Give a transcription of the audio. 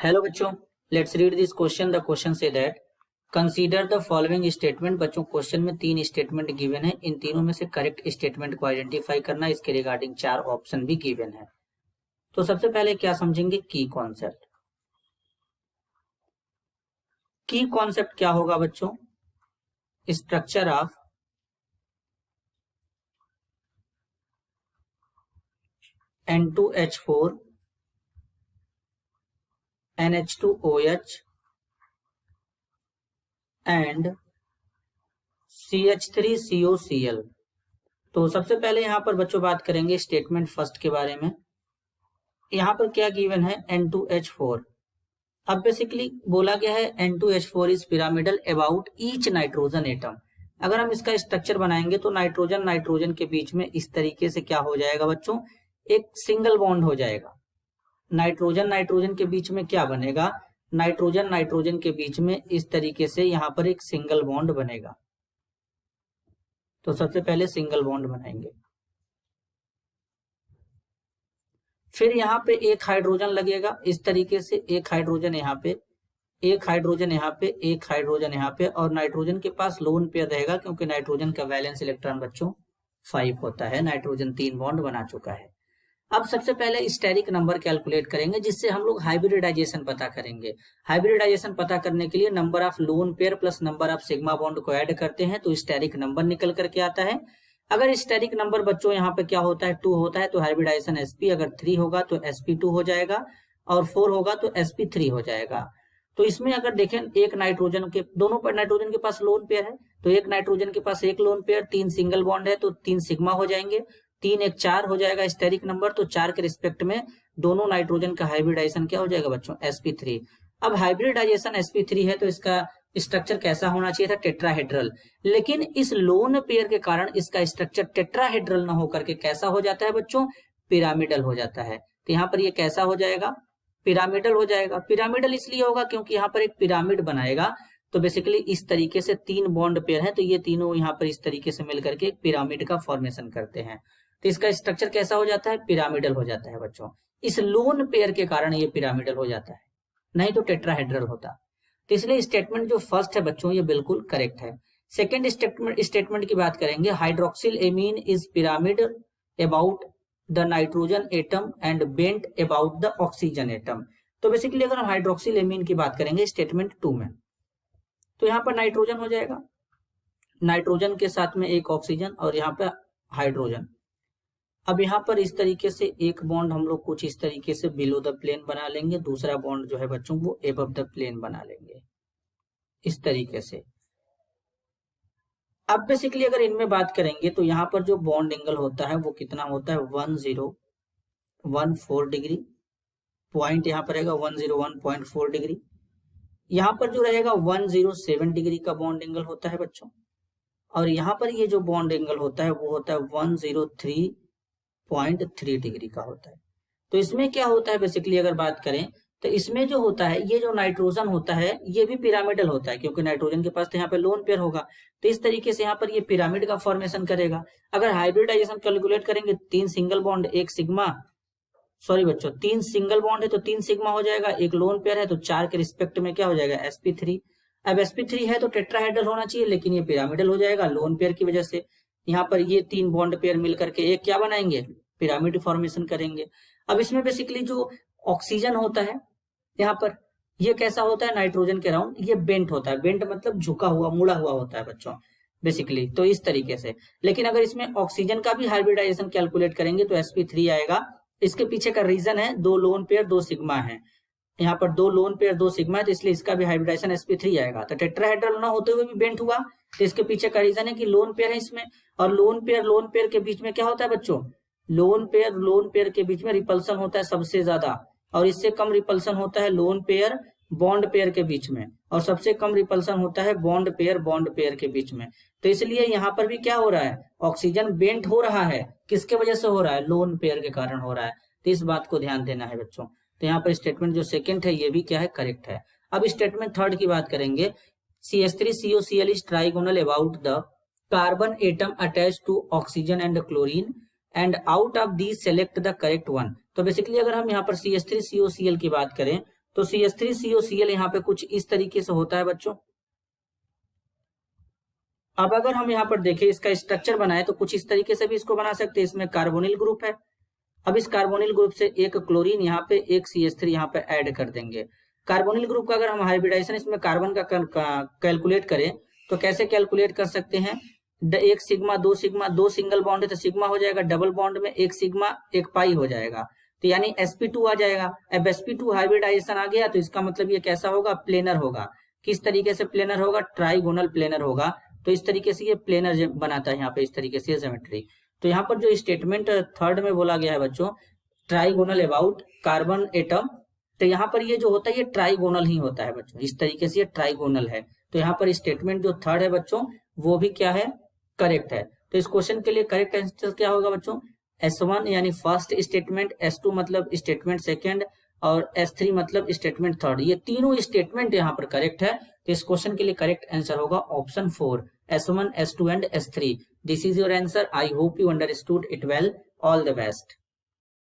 Hello बच्चों, let's read this question. The question say that consider the following statement. बच्चों question में 3 statement given है, इन तीनों में से करेक्ट स्टेटमेंट को आइडेंटिफाई करना। इसके रिगार्डिंग 4 ऑप्शन भी गिवन है। तो सबसे पहले क्या समझेंगे, की कॉन्सेप्ट। की कॉन्सेप्ट क्या होगा बच्चों? Structure of N2H4 NH2OH and CH3COCl। तो सबसे पहले यहां पर बच्चों बात करेंगे स्टेटमेंट फर्स्ट के बारे में। यहां पर क्या गिवन है, N2H4। अब बेसिकली बोला गया है N2H4 is pyramidal about each nitrogen atom. अगर हम इसका स्ट्रक्चर बनाएंगे तो नाइट्रोजन नाइट्रोजन के बीच में इस तरीके से क्या हो जाएगा बच्चों, एक सिंगल बॉन्ड हो जाएगा। नाइट्रोजन नाइट्रोजन के बीच में क्या बनेगा, नाइट्रोजन नाइट्रोजन के बीच में इस तरीके से यहां पर एक सिंगल बॉन्ड बनेगा। तो सबसे पहले सिंगल बॉन्ड बनाएंगे, फिर यहाँ पे एक हाइड्रोजन लगेगा इस तरीके से, एक हाइड्रोजन यहाँ पे, एक हाइड्रोजन यहाँ पे, एक हाइड्रोजन यहाँ पे, और नाइट्रोजन के पास लोन पेयर रहेगा क्योंकि नाइट्रोजन का वैलेंस इलेक्ट्रॉन बच्चों 5 होता है। नाइट्रोजन 3 बॉन्ड बना चुका है। अब सबसे पहले स्टेरिक नंबर कैलकुलेट करेंगे, जिससे हम लोग हाइब्रिडाइजेशन पता करेंगे। हाइब्रिडाइजेशन पता करने के लिए number of lone pair plus number of sigma bond को ऐड करते हैं तो स्टेरिक नंबर निकल करके आता है। अगर स्टेरिक नंबर बच्चों यहाँ पे क्या होता है, 2 होता है तो हाइब्रिडाइजेशन sp, अगर 3 होगा तो sp2 हो जाएगा, और 4 होगा तो sp3 हो जाएगा। तो इसमें अगर देखें, एक नाइट्रोजन के दोनों पर नाइट्रोजन के पास लोन पेयर है, तो एक नाइट्रोजन के पास एक लोन पेयर, 3 सिंगल बॉन्ड है तो 3 सिग्मा हो जाएंगे, 3 एक 4 हो जाएगा स्टेरिक नंबर। तो 4 के रिस्पेक्ट में दोनों नाइट्रोजन का हाइब्रिडाइजेशन क्या हो जाएगा बच्चों, sp3। अब हाइब्रिडाइजेशन sp3 है तो इसका स्ट्रक्चर कैसा होना चाहिए था, टेट्राहेड्रल। लेकिन इस लोन पेयर के कारण इसका स्ट्रक्चर टेट्राहेड्रल ना होकर के कैसा हो जाता है बच्चों, पिरामिडल हो जाता है। तो यहाँ पर ये कैसा हो जाएगा, पिरामिडल हो जाएगा। पिरामिडल इसलिए होगा क्योंकि यहाँ पर एक पिरामिड बनाएगा। तो बेसिकली इस तरीके से 3 बॉन्ड पेयर है तो ये तीनों यहाँ पर इस तरीके से मिलकर के एक पिरामिड का फॉर्मेशन करते हैं। तो इसका स्ट्रक्चर कैसा हो जाता है, पिरामिडल हो जाता है बच्चों। इस लोन पेयर के कारण ये पिरामिडल हो जाता है, नहीं तो टेट्राहेड्रल होता। तो इसलिए स्टेटमेंट जो फर्स्ट है बच्चों ये बिल्कुल करेक्ट है। सेकेंड स्टेटमेंट की बात करेंगे, hydroxyl amine is pyramid about the nitrogen atom and bent about the oxygen atom. तो बेसिकली अगर हम हाइड्रोक्सिल एमीन की बात करेंगे स्टेटमेंट 2 में, तो यहाँ पर नाइट्रोजन हो जाएगा, नाइट्रोजन के साथ में एक ऑक्सीजन और यहाँ पे हाइड्रोजन। अब यहाँ पर इस तरीके से एक बॉन्ड हम लोग कुछ इस तरीके से बिलो द प्लेन बना लेंगे, दूसरा बॉन्ड जो है बच्चों वो एबव द प्लेन बना लेंगे इस तरीके से। अब बेसिकली अगर इनमें बात करेंगे तो यहाँ पर जो बॉन्ड एंगल होता है वो कितना होता है, 1014 डिग्री। पॉइंट यहाँ पर रहेगा 101.4 डिग्री। यहाँ पर जो रहेगा 107 डिग्री का बॉन्ड एंगल होता है बच्चों, और यहाँ पर ये जो बॉन्ड एंगल होता है वो होता है 103.3 डिग्री का होता है। तो इसमें क्या होता है बेसिकली अगर बात करें तो इसमें जो होता है, ये जो नाइट्रोजन होता है ये भी पिरामिडल होता है क्योंकि नाइट्रोजन के पास तो यहाँ पे लोन पेयर होगा। तो इस तरीके से यहाँ पर ये पिरामिड का फॉर्मेशन करेगा। अगर हाइब्रिडाइजेशन कैलकुलेट करेंगे, 3 सिंगल बॉन्ड, एक सिग्मा, सॉरी बच्चों 3 सिंगल बॉन्ड है तो 3 सिग्मा हो जाएगा, एक लोन पेयर है तो 4 के रिस्पेक्ट में क्या हो जाएगा, sp3। अब sp3 है तो टेट्राहेड्रल होना चाहिए, लेकिन ये पिरामिडल हो जाएगा लोन पेयर की वजह से। यहाँ पर ये 3 बॉन्ड पेयर मिलकर के एक क्या बनाएंगे, पिरामिड फॉर्मेशन करेंगे। अब इसमें बेसिकली जो ऑक्सीजन होता है यहाँ पर ये कैसा होता है, नाइट्रोजन के राउंड ये बेंट होता है। बेंट मतलब झुका हुआ, मुड़ा हुआ होता है बच्चों बेसिकली, तो इस तरीके से। लेकिन अगर इसमें ऑक्सीजन का भी हाइब्रिडाइजेशन कैलकुलेट करेंगे तो sp3 आएगा। इसके पीछे का रीजन है 2 लोन पेयर 2 सिग्मा है, यहाँ पर 2 लोन पेयर 2 सिग्मा है तो इसलिए इसका भी हाइब्रिडाइजेशन sp3 आएगा। तो टेट्राहेड्रल ना होते हुए भी बेंट हुआ, तो इसके पीछे का रीजन है कि लोन पेयर है इसमें, और लोन पेयर के बीच में क्या होता है बच्चों, लोन पेयर के बीच में रिपल्सन होता है सबसे ज्यादा, और इससे कम रिपल्सन होता है लोन पेयर बॉन्ड पेयर के बीच में, और सबसे कम रिपल्सन होता है बॉन्ड पेयर के बीच में। तो इसलिए यहाँ पर भी क्या हो रहा है, ऑक्सीजन बेंट हो रहा है, किसके वजह से हो रहा है, लोन पेयर के कारण हो रहा है। तो इस बात को ध्यान देना है बच्चों। तो यहाँ पर स्टेटमेंट जो सेकंड है ये भी क्या है, करेक्ट है। अब स्टेटमेंट थर्ड की बात करेंगे, CH3COCl is trigonal about the carbon atom attach to oxygen and chlorine and out of the select the correct one. तो बेसिकली अगर हम यहाँ पर CH3COCl की बात करें तो CH3COCl यहाँ पे कुछ इस तरीके से होता है बच्चों। अब अगर हम यहाँ पर देखें इसका स्ट्रक्चर बनाए तो कुछ इस तरीके से भी इसको बना सकते हैं। इसमें कार्बोनिल ग्रुप है। अब इस कार्बोनिल ग्रुप से एक क्लोरीन यहाँ पे, एक CH3 यहाँ पे ऐड कर देंगे। कार्बोनिल ग्रुप का अगर हम हाइब्रिडाइजेशन इसमें कार्बन का कैलकुलेट करें तो कैसे कैलकुलेट कर सकते हैं? एक सिग्मा, दो सिग्मा, दो सिंगल बॉन्ड है तो सिग्मा हो जाएगा, डबल बॉन्ड में एक सिग्मा एक पाई हो जाएगा, तो यानी sp2 आ जाएगा। अब sp2 हाइब्रिडाइजेशन आ गया तो इसका मतलब ये कैसा होगा? प्लेनर होगा। किस तरीके से प्लेनर होगा? ट्राइगोनल प्लेनर होगा। तो इस तरीके से ये प्लेनर बनाता है यहाँ पे, इस तरीके से ज्योमेट्री। तो यहाँ पर जो स्टेटमेंट थर्ड में बोला गया है बच्चों, ट्राइगोनल अबाउट कार्बन एटम, तो यहाँ पर ये जो होता है ये ट्राइगोनल ही होता है बच्चों। इस तरीके से ये ट्राइगोनल है। तो यहाँ पर स्टेटमेंट जो थर्ड है बच्चों वो भी क्या है? करेक्ट है। तो इस क्वेश्चन के लिए करेक्ट आंसर क्या होगा बच्चों? S1 यानी फर्स्ट स्टेटमेंट, S2 मतलब स्टेटमेंट सेकंड, और S3 मतलब स्टेटमेंट थर्ड। ये तीनों स्टेटमेंट यहाँ पर करेक्ट है। तो इस क्वेश्चन के लिए करेक्ट आंसर होगा option 4, S1, S2 and S3। This is your answer. I hope you understood it well. All the best.